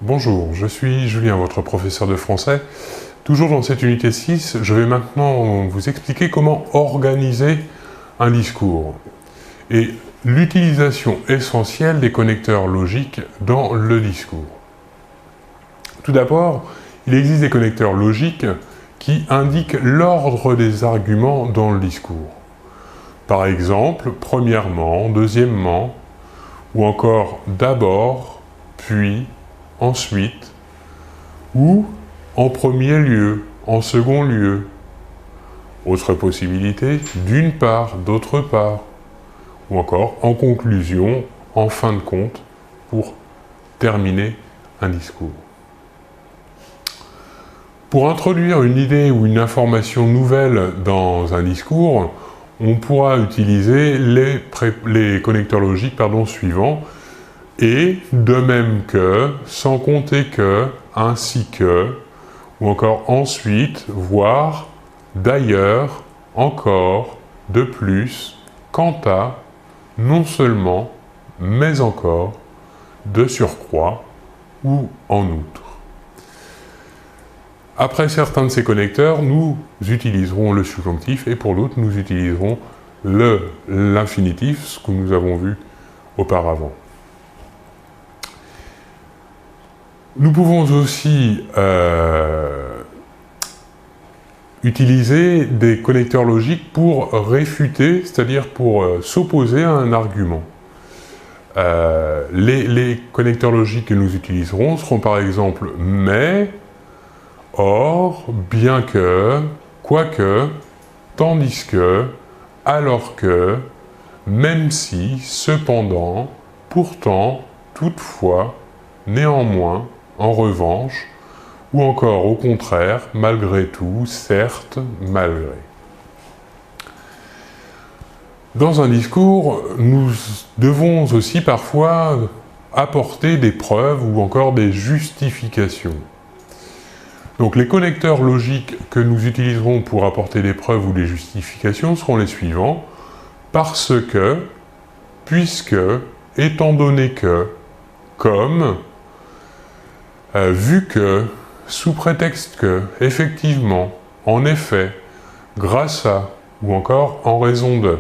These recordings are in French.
Bonjour, je suis Julien, votre professeur de français. Toujours dans cette unité 6, je vais maintenant vous expliquer comment organiser un discours et l'utilisation essentielle des connecteurs logiques dans le discours. Tout d'abord, il existe des connecteurs logiques qui indiquent l'ordre des arguments dans le discours. Par exemple, premièrement, deuxièmement, ou encore d'abord, puis, ensuite, ou en premier lieu, en second lieu. Autre possibilité, d'une part, d'autre part, ou encore en conclusion, en fin de compte, pour terminer un discours. Pour introduire une idée ou une information nouvelle dans un discours, on pourra utiliser les connecteurs logiques suivants, et de même que, sans compter que, ainsi que, ou encore ensuite, voire, d'ailleurs, encore, de plus, quant à, non seulement, mais encore, de surcroît, ou en outre. Après certains de ces connecteurs, nous utiliserons le subjonctif et pour d'autres, nous utiliserons l'infinitif, ce que nous avons vu auparavant. Nous pouvons aussi utiliser des connecteurs logiques pour réfuter, c'est-à-dire pour s'opposer à un argument. Les connecteurs logiques que nous utiliserons seront par exemple « mais », « or »,« bien que »,« quoique »,« tandis que »,« alors que »,« même si »,« cependant »,« pourtant »,« toutefois »,« néanmoins »,« en revanche », ou encore au contraire, « malgré tout »,« certes »,« malgré ». Dans un discours, nous devons aussi parfois apporter des preuves ou encore des justifications. Donc les connecteurs logiques que nous utiliserons pour apporter des preuves ou des justifications seront les suivants. Parce que, puisque, étant donné que, comme, vu que, sous prétexte que, effectivement, en effet, grâce à, ou encore en raison de.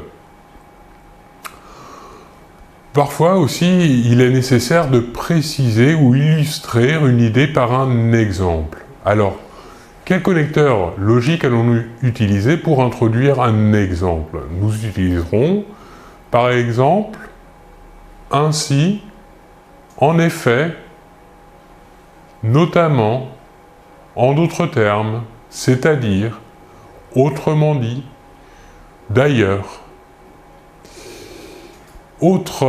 Parfois aussi, il est nécessaire de préciser ou illustrer une idée par un exemple. Alors, quel connecteur logique allons-nous utiliser pour introduire un exemple? Nous utiliserons, par exemple, ainsi, en effet, notamment, en d'autres termes, c'est-à-dire, autrement dit, d'ailleurs. Autre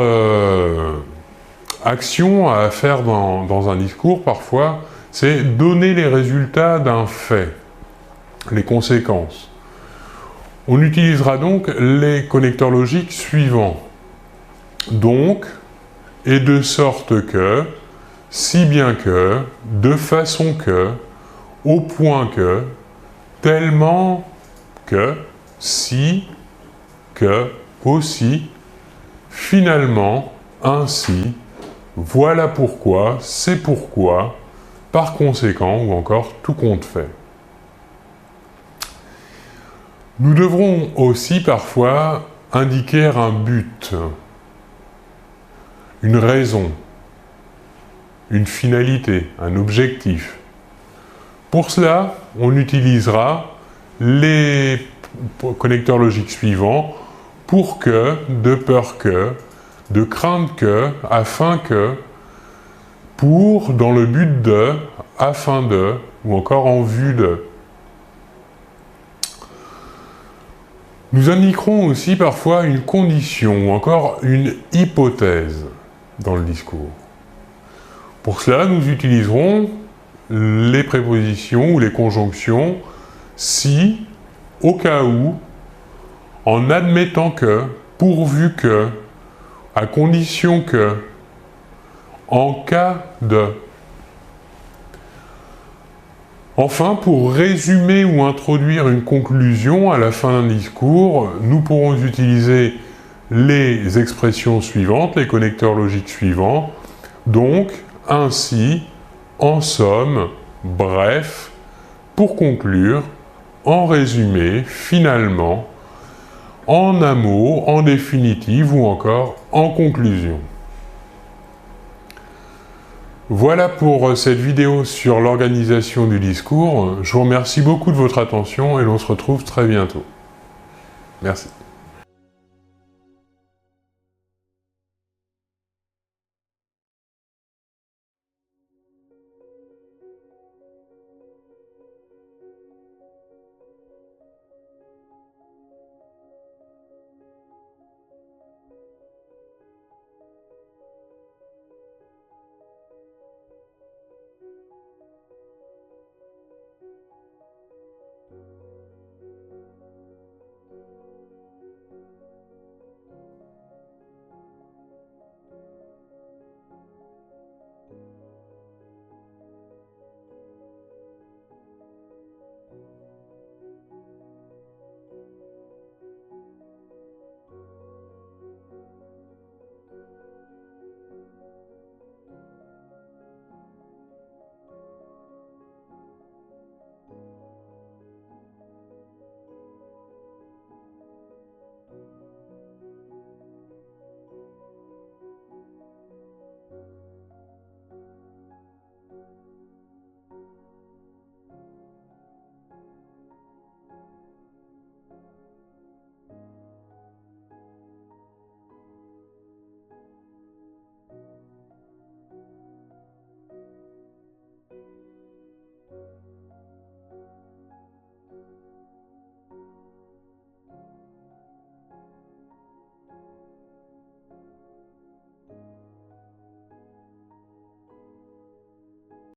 action à faire dans un discours, parfois, c'est donner les résultats d'un fait, les conséquences. On utilisera donc les connecteurs logiques suivants. Donc, et de sorte que, si bien que, de façon que, au point que, tellement que, si, que, aussi, finalement, ainsi, voilà pourquoi, c'est pourquoi, par conséquent, ou encore tout compte fait. Nous devrons aussi parfois indiquer un but, une raison, une finalité, un objectif. Pour cela, on utilisera les connecteurs logiques suivants pour que, de peur que, de crainte que, afin que, pour, dans le but de, afin de, ou encore en vue de. Nous indiquerons aussi parfois une condition ou encore une hypothèse dans le discours. Pour cela, nous utiliserons les prépositions ou les conjonctions si, au cas où, en admettant que, pourvu que, à condition que, en cas de. Enfin, pour résumer ou introduire une conclusion à la fin d'un discours, nous pourrons utiliser les expressions suivantes, les connecteurs logiques suivants. Donc, ainsi, en somme, bref, pour conclure, en résumé, finalement, en un mot, en définitive ou encore en conclusion. Voilà pour cette vidéo sur l'organisation du discours. Je vous remercie beaucoup de votre attention et l'on se retrouve très bientôt. Merci.